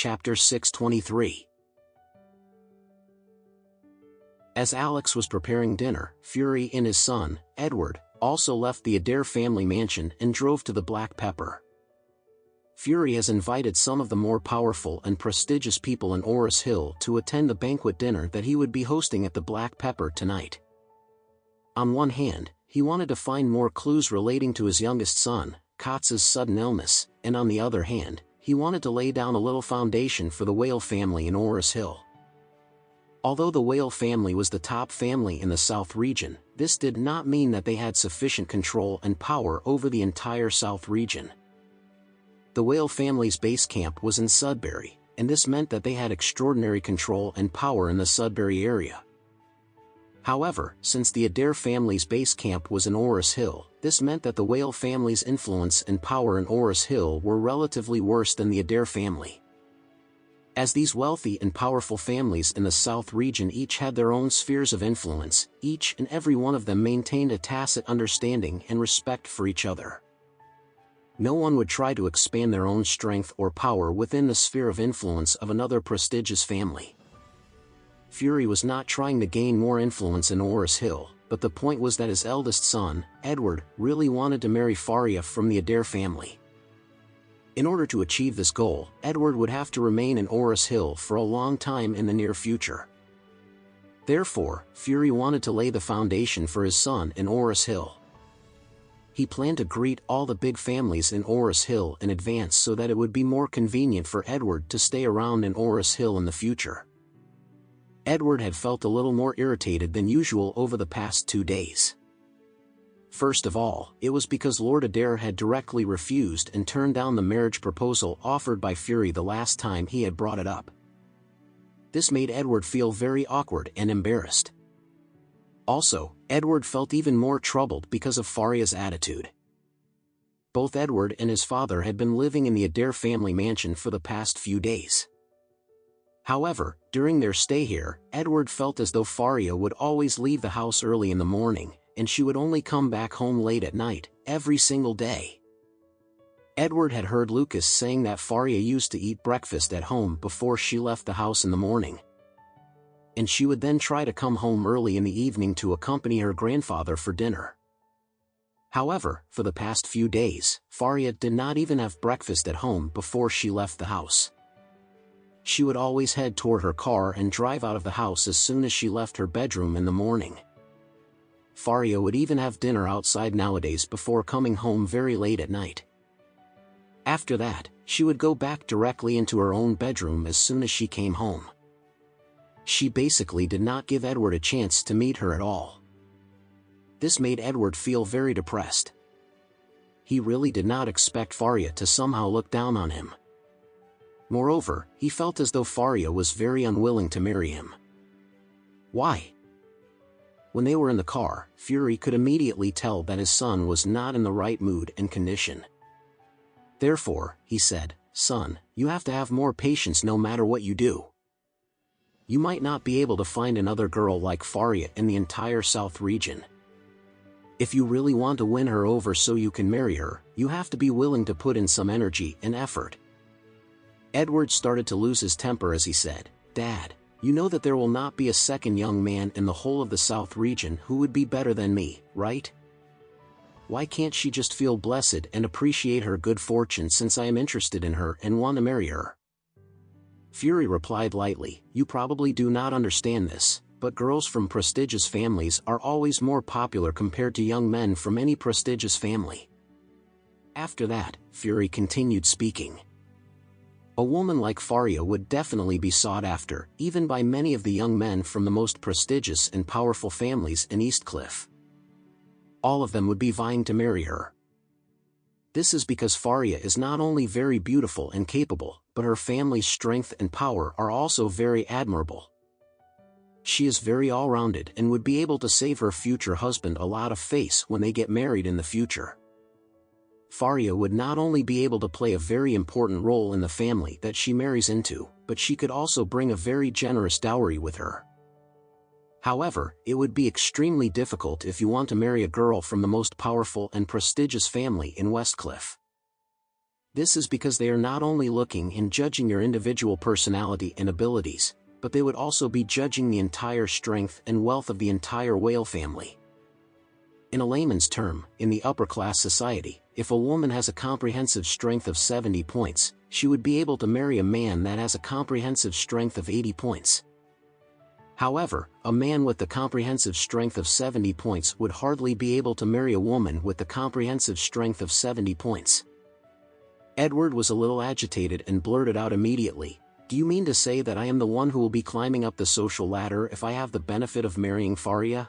Chapter 623. As Alex was preparing dinner, Fury and his son, Edward, also left the Adair family mansion and drove to the Black Pepper. Fury has invited some of the more powerful and prestigious people in Orris Hill to attend the banquet dinner that he would be hosting at the Black Pepper tonight. On one hand, he wanted to find more clues relating to his youngest son, Cott's sudden illness, and on the other hand, he wanted to lay down a little foundation for the Whale family in Orris Hill. Although the Whale family was the top family in the South region, this did not mean that they had sufficient control and power over the entire South region. The Whale family's base camp was in Sudbury, and this meant that they had extraordinary control and power in the Sudbury area. However, since the Adair family's base camp was in Orris Hill, this meant that the Whale family's influence and power in Orris Hill were relatively worse than the Adair family. As these wealthy and powerful families in the South region each had their own spheres of influence, each and every one of them maintained a tacit understanding and respect for each other. No one would try to expand their own strength or power within the sphere of influence of another prestigious family. Fury was not trying to gain more influence in Orris Hill, but the point was that his eldest son, Edward, really wanted to marry Faria from the Adair family. In order to achieve this goal, Edward would have to remain in Orris Hill for a long time in the near future. Therefore, Fury wanted to lay the foundation for his son in Orris Hill. He planned to greet all the big families in Orris Hill in advance so that it would be more convenient for Edward to stay around in Orris Hill in the future. Edward had felt a little more irritated than usual over the past 2 days. First of all, it was because Lord Adair had directly refused and turned down the marriage proposal offered by Fury the last time he had brought it up. This made Edward feel very awkward and embarrassed. Also, Edward felt even more troubled because of Faria's attitude. Both Edward and his father had been living in the Adair family mansion for the past few days. However, during their stay here, Edward felt as though Faria would always leave the house early in the morning, and she would only come back home late at night, every single day. Edward had heard Lucas saying that Faria used to eat breakfast at home before she left the house in the morning. And she would then try to come home early in the evening to accompany her grandfather for dinner. However, for the past few days, Faria did not even have breakfast at home before she left the house. She would always head toward her car and drive out of the house as soon as she left her bedroom in the morning. Faria would even have dinner outside nowadays before coming home very late at night. After that, she would go back directly into her own bedroom as soon as she came home. She basically did not give Edward a chance to meet her at all. This made Edward feel very depressed. He really did not expect Faria to somehow look down on him. Moreover, he felt as though Faria was very unwilling to marry him. Why? When they were in the car, Fury could immediately tell that his son was not in the right mood and condition. Therefore, he said, "Son, you have to have more patience no matter what you do. You might not be able to find another girl like Faria in the entire South region. If you really want to win her over so you can marry her, you have to be willing to put in some energy and effort." Edward started to lose his temper as he said, "Dad, you know that there will not be a second young man in the whole of the South region who would be better than me, right? Why can't she just feel blessed and appreciate her good fortune since I am interested in her and want to marry her?" Fury replied lightly, "You probably do not understand this, but girls from prestigious families are always more popular compared to young men from any prestigious family." After that, Fury continued speaking. "A woman like Faria would definitely be sought after, even by many of the young men from the most prestigious and powerful families in Eastcliff. All of them would be vying to marry her. This is because Faria is not only very beautiful and capable, but her family's strength and power are also very admirable. She is very all-rounded and would be able to save her future husband a lot of face when they get married in the future. Faria would not only be able to play a very important role in the family that she marries into, but she could also bring a very generous dowry with her. However, it would be extremely difficult if you want to marry a girl from the most powerful and prestigious family in Westcliff. This is because they are not only looking and judging your individual personality and abilities, but they would also be judging the entire strength and wealth of the entire whale family. In a layman's term, in the upper-class society, if a woman has a comprehensive strength of 70 points, she would be able to marry a man that has a comprehensive strength of 80 points. However, a man with the comprehensive strength of 70 points would hardly be able to marry a woman with the comprehensive strength of 70 points. Edward was a little agitated and blurted out immediately, "Do you mean to say that I am the one who will be climbing up the social ladder if I have the benefit of marrying Faria?"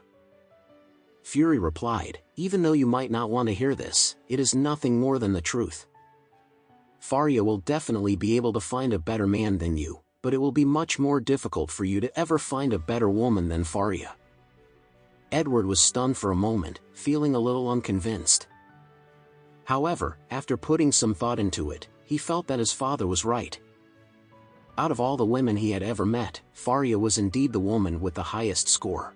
Fury replied, "Even though you might not want to hear this, it is nothing more than the truth. Faria will definitely be able to find a better man than you, but it will be much more difficult for you to ever find a better woman than Faria." Edward was stunned for a moment, feeling a little unconvinced. However, after putting some thought into it, he felt that his father was right. Out of all the women he had ever met, Faria was indeed the woman with the highest score.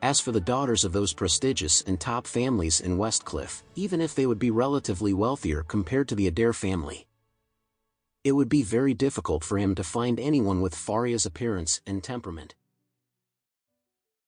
As for the daughters of those prestigious and top families in Westcliff, even if they would be relatively wealthier compared to the Adair family, it would be very difficult for him to find anyone with Faria's appearance and temperament.